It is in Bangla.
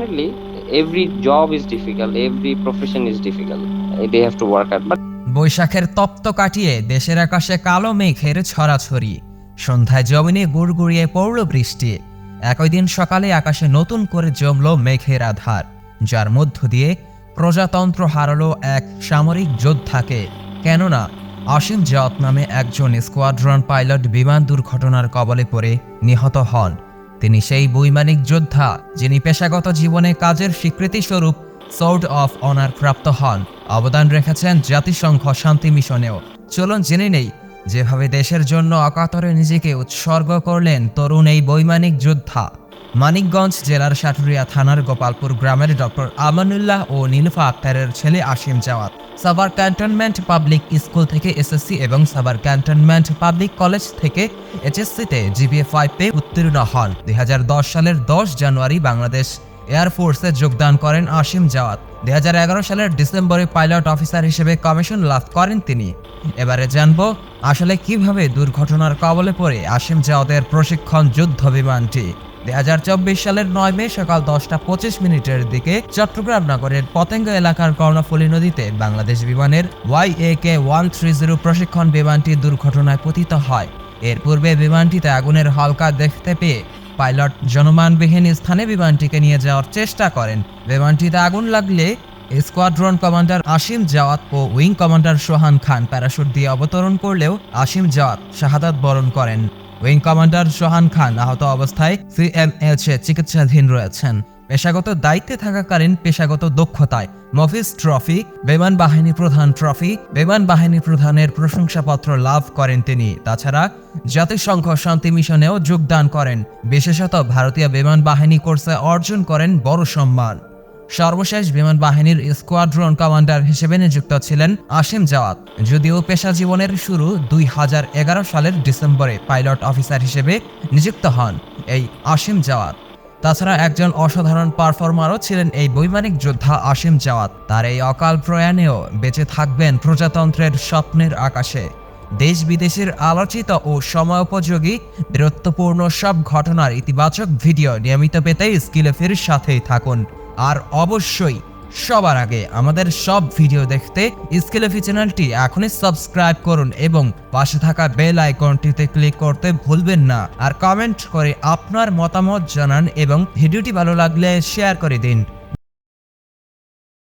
definitely every job is difficult, every profession is difficult. They have to work hard. But বৈশাখের তপ্ত কাটিয়ে দেশের আকাশে কালো মেঘের ছড়াছড়ি, সন্ধ্যায় জমিনে গুড়গুড়িয়ে পড়ল বৃষ্টি। একই দিন সকালে আকাশে নতুন করে জমল মেঘের আধার, যার মধ্য দিয়ে প্রজাতন্ত্র হারালো এক সামরিক যোদ্ধাকে। কেননা অসীম জাওয়াত নামে একজন স্কোয়াড্রন পাইলট বিমান দুর্ঘটনার কবলে পড়ে নিহত হন। তিনি সেই বৈমানিক যোদ্ধা যিনি পেশাগত জীবনে কাজের স্বীকৃতিস্বরূপ সোর্ড অফ অনার প্রাপ্ত হন, অবদান রেখেছেন জাতিসংঘ শান্তি মিশনেও। চলুন জেনে নেই যেভাবে দেশের জন্য অকাতরে নিজেকে উৎসর্গ করলেন তরুণ এই বৈমানিক যোদ্ধা। মানিকগঞ্জ জেলার সাটুরিয়া থানার গোপালপুর গ্রামের ডক্টর আমানুল্লাহ ও নীলুফা আক্তারের ছেলে Asim Jawad Savar cantonment public school থেকে এসএসসি এবং সাভার ক্যান্টনমেন্ট পাবলিক কলেজ থেকে এইচএসসিতে জিপিএ 5 পেয়ে উত্তীর্ণ হন। 2010 সালের 10 জানুয়ারি বাংলাদেশ এয়ারফোর্সে যোগদান করেন অসীম জাওয়াত। 2011 সালের ডিসেম্বরে পাইলট অফিসার হিসেবে কমিশন লাভ করেন তিনি। এবারে জানবো আসলে কিভাবে দুর্ঘটনার কবলে পড়ে অসীম জাওয়াতের প্রশিক্ষণ যুদ্ধ বিমানটি। 2024 সালের 9 মে সকাল 10:25 দিকে চট্টগ্রাম নগরের পতেঙ্গা এলাকার কর্ণফুলী নদীতে বাংলাদেশ বিমানের YAK-130 প্রশিক্ষণ বিমানটি দুর্ঘটনায় পতিত হয়। এর পূর্বে বিমানটিতে আগুনের হালকা দেখতে পেয়ে পাইলট জনমানবিহীন স্থানে বিমানটিকে নিয়ে যাওয়ার চেষ্টা করেন। বিমানটিতে আগুন লাগলে স্কোয়াড্রন কমান্ডার অসীম জাওয়াত ও উইং কমান্ডার সোহান খান প্যারাশুট দিয়ে অবতরণ করলেও অসীম জাওয়াত শাহাদাত বরণ করেন। উইং কমান্ডার সোহান খান আহত অবস্থায় CMH-এ চিকিৎসাধীন রয়েছেন। পেশাগত দায়িত্বে থাকাকালীন পেশাগত দক্ষতায় মফিজ ট্রফি, বিমান বাহিনী প্রধান ট্রফি, বিমান বাহিনী প্রধানের প্রশংসাপত্র লাভ করেন তিনি। তাছাড়া জাতিসংঘ শান্তি মিশনেও যোগদান করেন। বিশেষত ভারতীয় বিমান বাহিনী কোর্সে অর্জন করেন বড় সম্মান। সর্বশেষ বিমান বাহিনীর স্কোয়াড্রন কমান্ডার হিসেবে নিযুক্ত ছিলেন অসীম জাওয়াত। যদিও পেশা জীবনের শুরু 2011 সালের ডিসেম্বরে পাইলট অফিসার হিসেবে নিযুক্ত হন এই অসীম জাওয়াত। তাছাড়া একজন অসাধারণ পারফর্মারও ছিলেন এই বৈমানিক যোদ্ধা অসীম জাওয়াত। তার এই অকাল প্রয়াণেও বেঁচে থাকবেন প্রজাতন্ত্রের স্বপ্নের আকাশে। দেশ বিদেশের আলোচিত ও সময়োপযোগী বীরত্বপূর্ণ সব ঘটনার ইতিবাচক ভিডিও নিয়মিত পেতে স্কিলএফের সাথেই থাকুন। আর অবশ্যই সবার আগে আমাদের সব ভিডিও দেখতে স্কিলএফি চ্যানেলটি এখনই সাবস্ক্রাইব করুন এবং পাশে থাকা বেল আইকনটিতে ক্লিক করতে ভুলবেন না। আর কমেন্ট করে আপনার মতামত জানান এবং ভিডিওটি ভালো লাগলে শেয়ার করে দিন।